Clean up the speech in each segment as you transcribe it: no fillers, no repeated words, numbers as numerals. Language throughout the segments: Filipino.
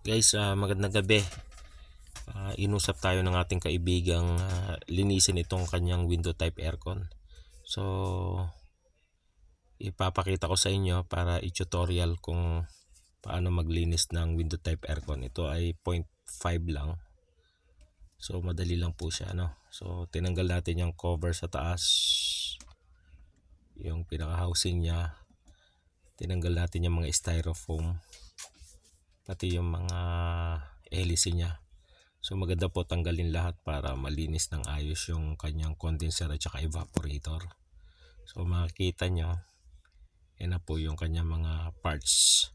Guys, magandang gabi. Inusap tayo ng ating kaibigang linisin itong kanyang window type aircon. So, ipapakita ko sa inyo para i-tutorial kung paano maglinis ng window type aircon. Ito ay 0.5 lang. So, madali lang po siya, no? So, tinanggal natin yung cover sa taas, yung pinaka-housing niya. Tinanggal natin yung mga styrofoam, pati yung mga hélice niya. So maganda po tanggalin lahat para malinis ng ayos yung kanyang condenser at saka evaporator. So makikita nyo, yan na po yung kanyang mga parts.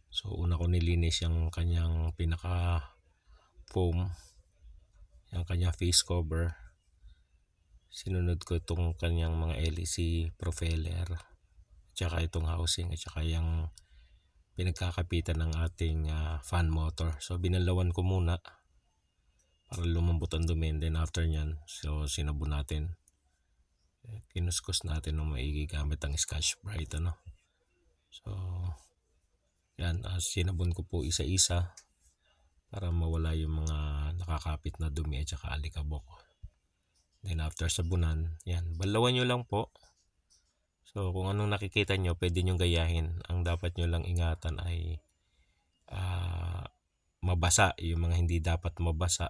So una ko nilinis yung kanyang pinaka foam, yung kanyang face cover. Sinunod ko itong kanyang mga LEC propeller, at saka itong housing, at saka yung pinagkakapitan ng ating fan motor. So binalawan ko muna para lumambot ang dumi, and then after nyan, so sinabon natin, kinuskus natin ng maigi gamit ang Scotch Brite, ano. So yan, sinabon ko po isa-isa para mawala yung mga nakakapit na dumi at saka alikabok. Then after sabunan, yan, balawan nyo lang po. So kung anong nakikita nyo, pwede nyo gayahin. Ang dapat nyo lang ingatan ay mabasa, yung mga hindi dapat mabasa,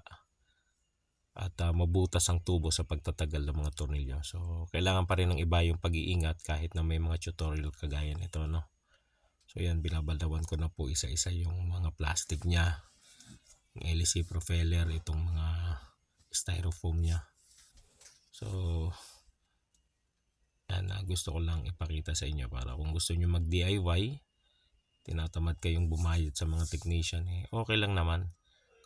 at mabutas ang tubo sa pagtatagal ng mga tornilyo. So kailangan pa rin ng iba yung pag-iingat kahit na may mga tutorial kagaya nito, no. So yan, binabalawan ko na po isa-isa yung mga plastic niya, yung LEC propeller, itong mga styrofoam niya. So yan, gusto ko lang ipakita sa inyo para kung gusto nyo mag DIY, tinatamad kayong bumayad sa mga technician, okay lang naman.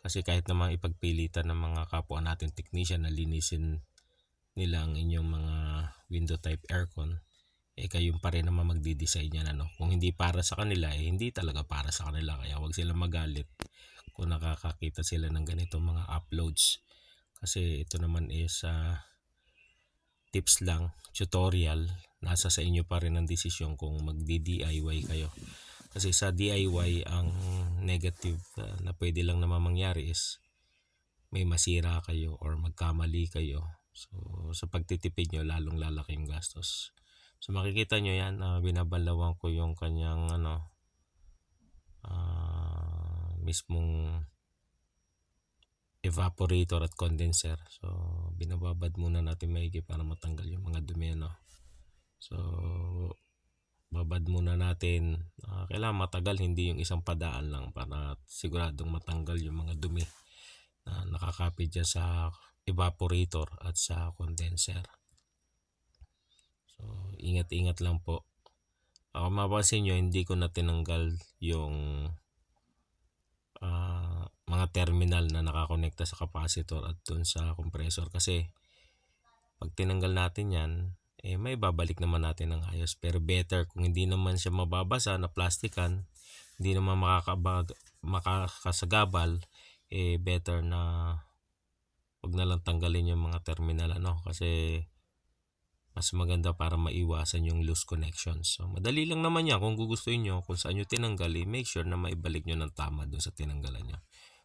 Kasi kahit naman ipagpilitan ng mga kapwa natin technician na linisin nila ang inyong mga window type aircon, kayong pa rin naman magdi-design yan, ano. Kung hindi para sa kanila, hindi talaga para sa kanila. Kaya wag silang magalit kung nakakakita sila ng ganito mga uploads. Kasi ito naman is tips lang, tutorial. Nasa sa inyo pa rin ang desisyon kung magdi-DIY kayo. Kasi sa DIY, ang negative na pwede lang naman mangyari is may masira kayo or magkamali kayo. So sa pagtitipid nyo, lalong lalaki yung gastos. So makikita nyo yan, binabalawan ko yung kanyang mismong evaporator at condenser. So binababad muna natin maigi para matanggal yung mga dumi, no? So babad muna natin. Kailangan matagal, hindi yung isang padaan lang, para siguradong matanggal yung mga dumi na nakakapit dyan sa evaporator at sa condenser. So ingat-ingat lang po. Ako mapapansin nyo, hindi ko na tinanggal yung mga terminal na nakakonekta sa capacitor at dun sa compressor, kasi pag tinanggal natin yan, may babalik naman natin ng ayos. Pero better kung hindi naman siya mababasa na plastikan, hindi naman makakasagabal, better na wag na lang tanggalin yung mga terminal, ano, kasi mas maganda para maiwasan yung loose connections. So madali lang naman yan. Kung gugustuhin nyo kung saan nyo tinanggal, make sure na maibalik nyo ng tama dun sa tinanggalan nyo.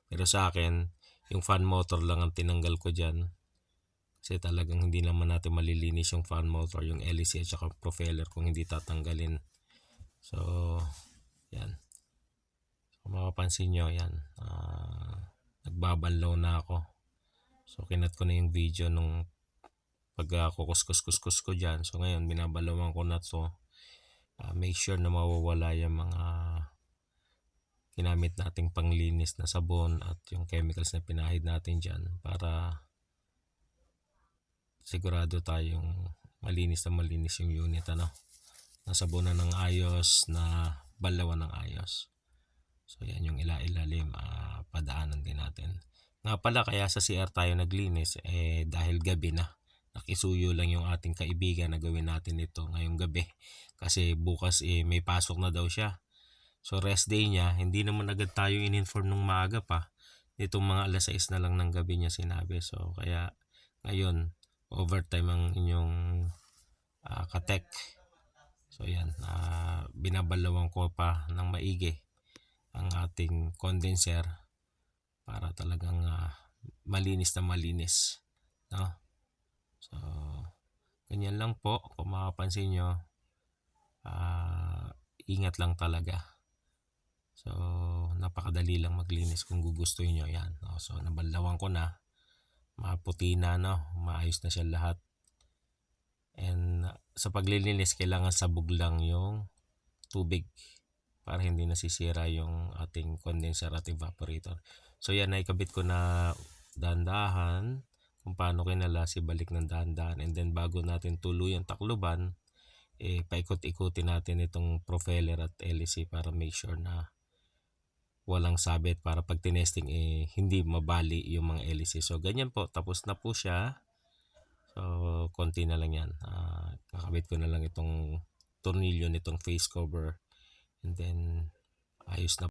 Pero sa akin, yung fan motor lang ang tinanggal ko dyan, kasi talagang hindi naman natin malilinis yung fan motor, yung LEC at saka propeller kung hindi tatanggalin. So yan, kung mapapansin nyo, yan, nagbabanlaw na ako. So kinat ko na yung video nung pag kukuskus ko dyan. So ngayon binabalawan ko na to, make sure na mawawala yung mga ginamit nating panglinis na sabon at yung chemicals na pinahid natin dyan, para sigurado tayong malinis yung unit, ano, nasabunan ng ayos, na balawan ng ayos. So yan yung ilalim, padaanan din natin. Nga pala, kaya sa CR tayo naglinis, dahil gabi na. Nakisuyo lang yung ating kaibigan na gawin natin ito ngayong gabi, kasi bukas may pasok na daw siya. So rest day niya, hindi naman agad tayo in-inform nung maaga pa. Itong mga alas 6 na lang ng gabi niya sinabi. So kaya ngayon, overtime ang inyong katek. So yan, binabalawan ko pa ng maigi. ang ating condenser para talagang malinis na malinis, no? So ganyan lang po, kung makapansin nyo, ingat lang talaga. So napakadali lang maglinis kung gugustuhin nyo yan, no? So nabanlawan ko na, maputi na, no? Maayos na siya lahat. And sa paglilinis kailangan sabog lang yung tubig para hindi nasisira yung ating condenser at evaporator. So yan, naikabit ko na dahan-dahan kung paano kinalas, ibalik ng dahan-dahan, and then bago natin tuluyang takluban, paikot-ikutin natin itong propeller at hélice para make sure na walang sabit, para pag tinesting hindi mabali yung mga hélice. So ganyan po, tapos na po siya. So konti na lang yan, kakabit ko na lang itong tornilyo nitong face cover, and then ayos na